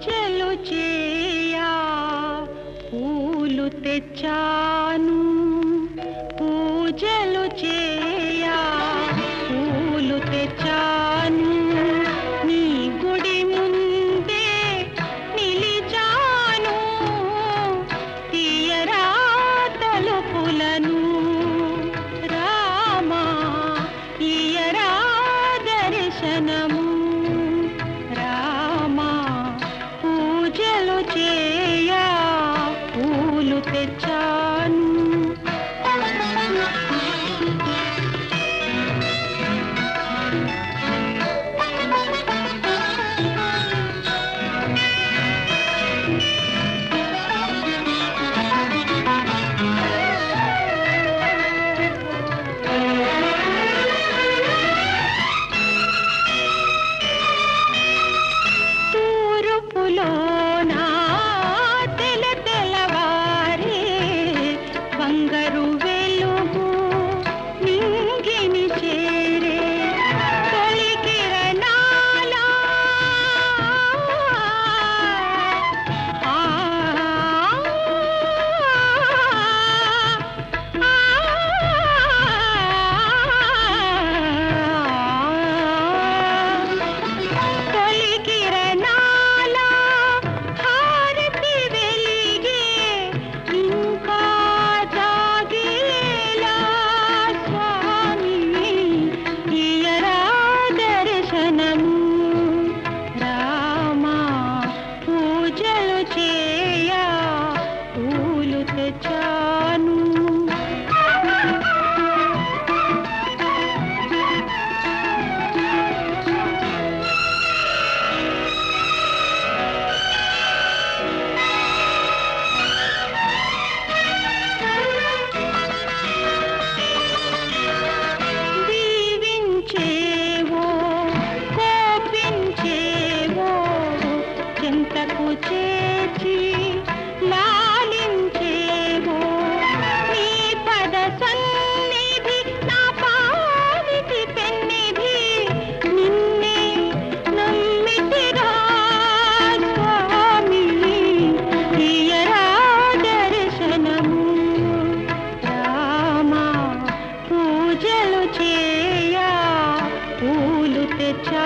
పూజలు చేయా పూలు తెచ్చాను పూజలు చేయా పూలు తెచ్చాను నీ గుడి ముందే నిలిచాను తీయరా తలుపులను రామా తీయరా దర్శనము రామా పూజలు చేయా పూలు తెచ్చాను తూర్పులోనా తెల్లవారే బంగారు వెలుగు నింగిని చేరే తొలి కిరణాల తొలి కిరణాల హారతి వెలిగే ఇంకా జాగేలా స్వామి తీయరా దర్శనము రామా పూజలు చేయా పూలు తెచ్చాను దీవించేవో కోపించేవో చింతకు చేర్చి లాలించేవో నీ పద సన్నిధి నా పాలిటి పెన్నిధి నిన్నే నమ్మితిరా స్వామి తీయరా దర్శనము రామా పూజలు చేయా పూలు తెచ్చా